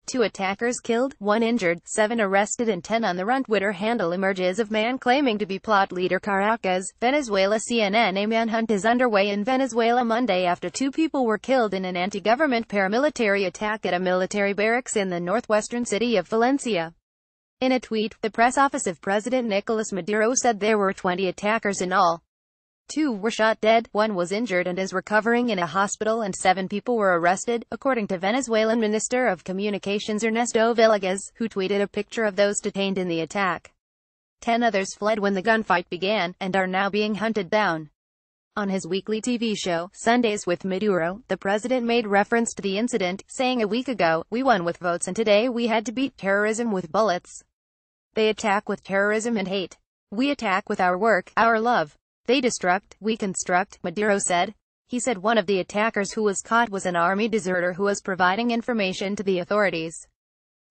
2 attackers killed, 1 injured, 7 arrested and 10 on the run. Twitter handle emerges of man claiming to be plot leader. Caracas, Venezuela. CNN. A manhunt is underway in Venezuela Monday after 2 people were killed in an anti-government paramilitary attack at a military barracks in the northwestern city of Valencia. In a tweet, the press office of President Nicolas Maduro said there were 20 attackers in all. 2 were shot dead, 1 was injured and is recovering in a hospital, and 7 people were arrested, according to Venezuelan Minister of Communications Ernesto Villegas, who tweeted a picture of those detained in the attack. 10 others fled when the gunfight began, and are now being hunted down. On his weekly TV show, Sundays with Maduro, the president made reference to the incident, saying, "A week ago, we won with votes and today we had to beat terrorism with bullets. They attack with terrorism and hate. We attack with our work, our love. They destruct, we construct," Maduro said. He said one of the attackers who was caught was an army deserter who was providing information to the authorities.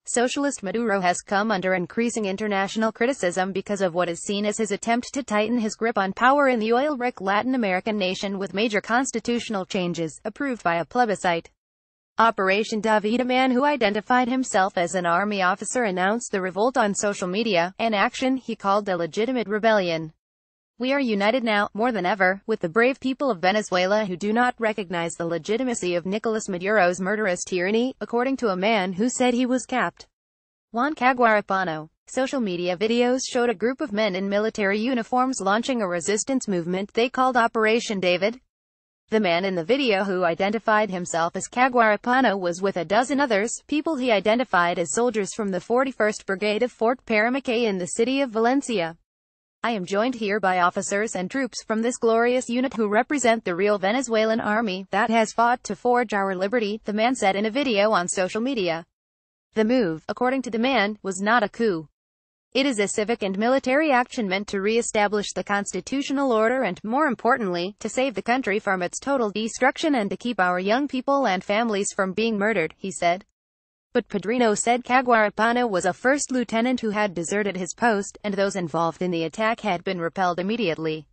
Socialist Maduro has come under increasing international criticism because of what is seen as his attempt to tighten his grip on power in the oil-rich Latin American nation with major constitutional changes, approved by a plebiscite. Operation David, a man who identified himself as an army officer, announced the revolt on social media, an action he called a legitimate rebellion. "We are united now, more than ever, with the brave people of Venezuela who do not recognize the legitimacy of Nicolas Maduro's murderous tyranny," according to a man who said he was capped. Juan Caguarapano. Social media videos showed a group of men in military uniforms launching a resistance movement they called Operation David. The man in the video, who identified himself as Caguarapano, was with a dozen others, people he identified as soldiers from the 41st Brigade of Fort Paramilitary in the city of Valencia. "I am joined here by officers and troops from this glorious unit who represent the real Venezuelan army that has fought to forge our liberty," the man said in a video on social media. The move, according to the man, was not a coup. It is a civic and military action meant to re-establish the constitutional order and, more importantly, to save the country from its total destruction and to keep our young people and families from being murdered, he said. But Padrino said Caguarapano was a first lieutenant who had deserted his post, and those involved in the attack had been repelled immediately.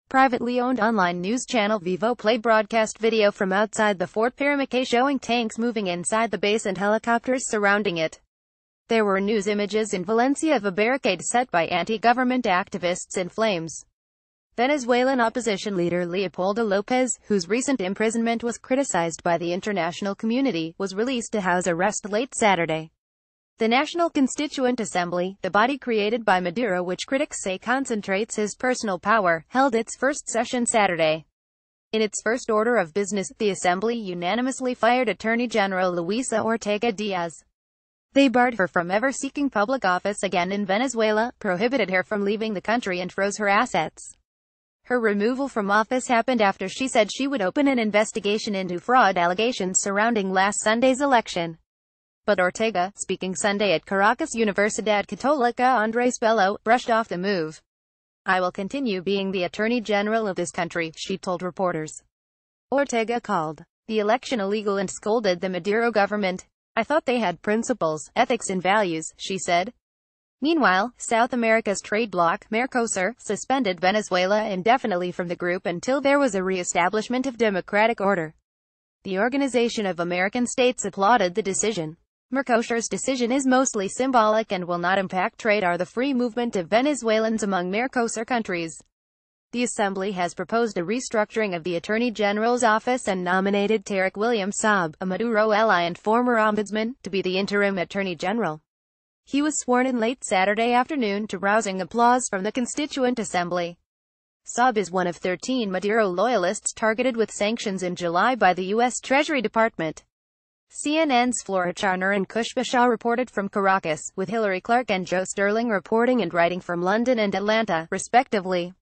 Privately owned online news channel Vivo Play broadcast video from outside the Fort Paramilitary showing tanks moving inside the base and helicopters surrounding it. There were news images in Valencia of a barricade set by anti-government activists in flames. Venezuelan opposition leader Leopoldo Lopez, whose recent imprisonment was criticized by the international community, was released to house arrest late Saturday. The National Constituent Assembly, the body created by Maduro which critics say concentrates his personal power, held its first session Saturday. In its first order of business, the assembly unanimously fired Attorney General Luisa Ortega Diaz. They barred her from ever seeking public office again in Venezuela, prohibited her from leaving the country and froze her assets. Her removal from office happened after she said she would open an investigation into fraud allegations surrounding last Sunday's election. But Ortega, speaking Sunday at Caracas Universidad Católica Andrés Bello, brushed off the move. "I will continue being the Attorney General of this country," she told reporters. Ortega called the election illegal and scolded the Maduro government. "I thought they had principles, ethics and values," she said. Meanwhile, South America's trade bloc, Mercosur, suspended Venezuela indefinitely from the group until there was a re-establishment of democratic order. The Organization of American States applauded the decision. Mercosur's decision is mostly symbolic and will not impact trade or the free movement of Venezuelans among Mercosur countries. The Assembly has proposed a restructuring of the Attorney General's office and nominated Tarek William Saab, a Maduro ally and former ombudsman, to be the interim Attorney General. He was sworn in late Saturday afternoon to rousing applause from the Constituent Assembly. Saab is one of 13 Maduro loyalists targeted with sanctions in July by the U.S. Treasury Department. CNN's Flora Charner and Kush Bashaw reported from Caracas, with Hillary Clark and Joe Sterling reporting and writing from London and Atlanta, respectively.